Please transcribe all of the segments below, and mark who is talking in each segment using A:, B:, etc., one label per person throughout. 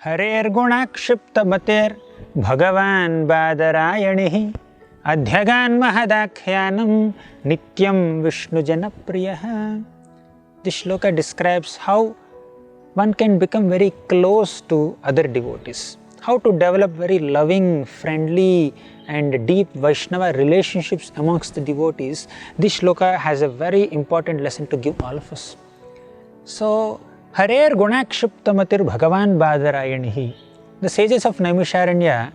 A: हरेर्गुणाक्षिप्तमतेर् भगवान् बादरायणिः अध्यगान् महदाख्यानं नित्यं विष्णुजनप्रियः. This shloka describes how one can become very close to other devotees, how to develop very loving, friendly and deep Vaishnava relationships amongst the devotees. This shloka has a very important lesson to give all of us. So, Harer Gunakshiptamatir Bhagavan Badarayanihi. The sages of Naimisharanya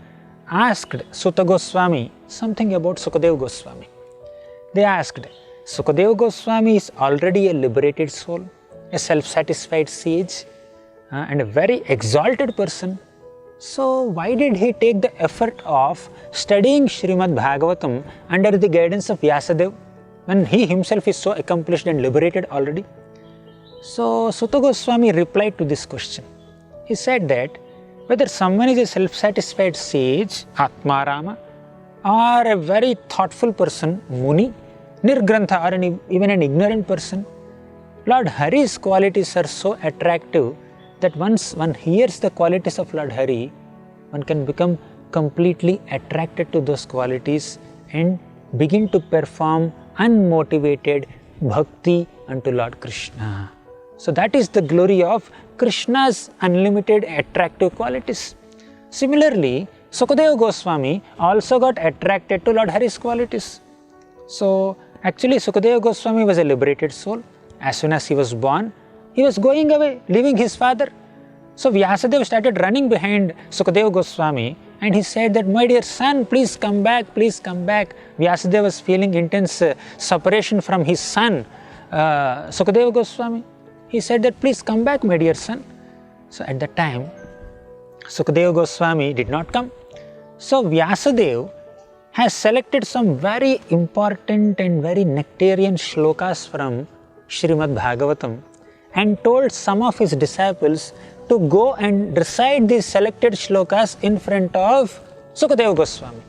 A: asked Suta Goswami something about Sukadeva Goswami. They asked, Sukadeva Goswami is already a liberated soul, a self-satisfied sage, and a very exalted person. So why did he take the effort of studying Srimad Bhagavatam under the guidance of Vyasadeva when he himself is so accomplished and liberated already? So Suta Goswami replied to this question. He said that whether someone is a self-satisfied sage, Atmarama, or a very thoughtful person, Muni, Nirgrantha, or even an ignorant person, Lord Hari's qualities are so attractive that once one hears the qualities of Lord Hari, one can become completely attracted to those qualities and begin to perform unmotivated bhakti unto Lord Krishna. So that is the glory of Krishna's unlimited attractive qualities. Similarly, Sukadeva Goswami also got attracted to Lord Hari's qualities. So actually Sukadeva Goswami was a liberated soul. As soon as he was born, he was going away, leaving his father. So Vyasadeva started running behind Sukadeva Goswami and he said that, my dear son, please come back, please come back. Vyasadeva was feeling intense separation from his son, Sukadeva Goswami. He said that, please come back, my dear son. So at that time, Sukadeva Goswami did not come. So Vyasadeva has selected some very important and very nectarian shlokas from Srimad Bhagavatam and told some of his disciples to go and recite these selected shlokas in front of Sukadeva Goswami.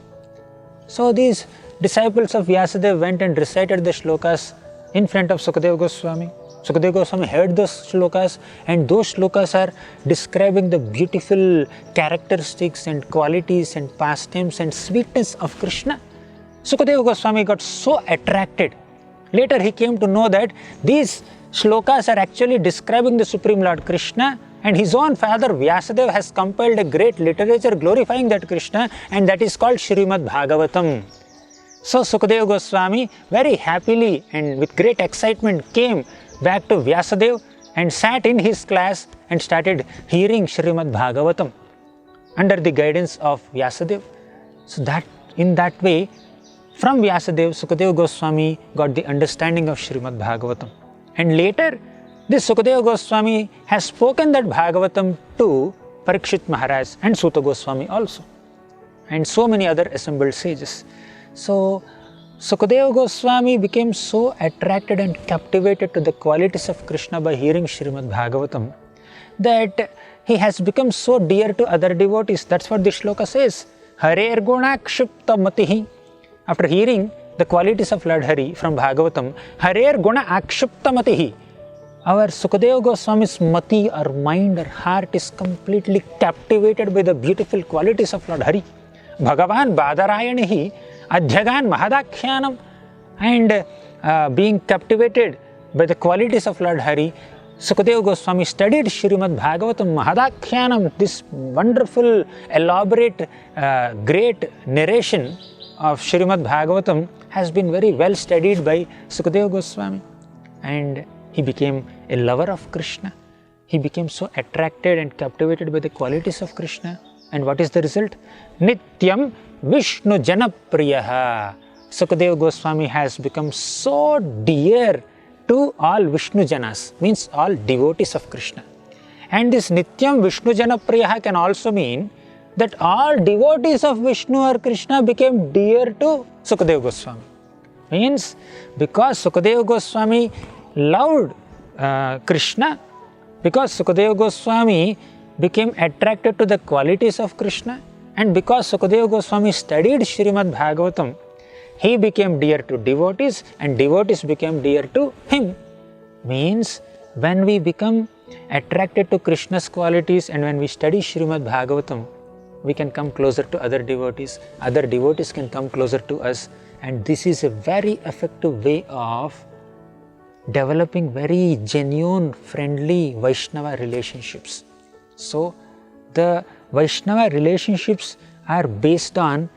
A: So these disciples of Vyasadeva went and recited the shlokas in front of Sukadeva Goswami. Sukadeva Goswami heard those shlokas, and those shlokas are describing the beautiful characteristics and qualities and pastimes and sweetness of Krishna. Sukadeva Goswami got so attracted. Later he came to know that these shlokas are actually describing the Supreme Lord Krishna, and his own father Vyasadeva has compiled a great literature glorifying that Krishna, and that is called Srimad Bhagavatam. So Sukadeva Goswami very happily and with great excitement came back to Vyasadeva and sat in his class and started hearing Srimad Bhagavatam under the guidance of Vyasadeva. So that in that way, from Vyasadeva, Sukadeva Goswami got the understanding of Srimad Bhagavatam. And later, this Sukadeva Goswami has spoken that Bhagavatam to Parikshit Maharaj and Suta Goswami also, and so many other assembled sages. So Sukadeva Goswami became so attracted and captivated to the qualities of Krishna by hearing Srimad Bhagavatam that he has become so dear to other devotees. That's what this shloka says. Harer Gunakshipta Matihi. After hearing the qualities of Lord Hari from Bhagavatam, Harer Guna Akshipta Matihi. Our Sukadeva Goswami's mati, our mind, our heart is completely captivated by the beautiful qualities of Lord Hari. Bhagavan Badarayanihi Adhyagan Mahadakhyanam. And being captivated by the qualities of Lord Hari, Sukadeva Goswami studied Srimad Bhagavatam Mahadakhyanam, this wonderful, elaborate, great narration of Srimad Bhagavatam has been very well studied by Sukadeva Goswami, and he became a lover of Krishna. He became so attracted and captivated by the qualities of Krishna. And what is the result? Nityam Vishnu Janapriyaha. Sukadeva Goswami has become so dear to all Vishnu Janas, means all devotees of Krishna. And this Nityam Vishnu Janapriyaha can also mean that all devotees of Vishnu or Krishna became dear to Sukadeva Goswami. Means because Sukadeva Goswami loved Krishna, because Sukadeva Goswami became attracted to the qualities of Krishna, and because Sukadeva Goswami studied Srimad Bhagavatam, he became dear to devotees and devotees became dear to him. Means when we become attracted to Krishna's qualities, and when we study Srimad Bhagavatam, we can come closer to other devotees can come closer to us, and this is a very effective way of developing very genuine, friendly Vaishnava relationships. So the Vaishnava relationships are based on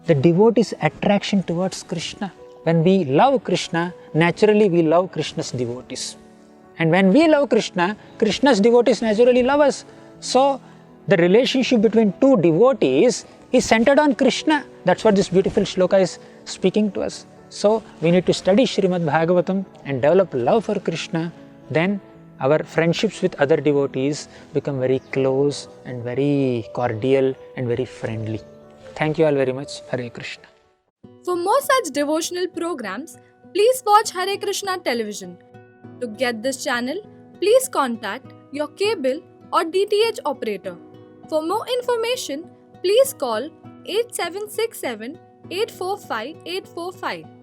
A: the devotee's attraction towards Krishna. When we love Krishna, naturally we love Krishna's devotees. And when we love Krishna, Krishna's devotees naturally love us. So the relationship between two devotees is centered on Krishna. That's what this beautiful shloka is speaking to us. So we need to study Srimad Bhagavatam and develop love for Krishna. Then our friendships with other devotees become very close and very cordial and very friendly. Thank you all very much. Hare Krishna.
B: For more such devotional programs, please watch Hare Krishna television. To get this channel, please contact your cable or DTH operator. For more information, please call 8767 845 845.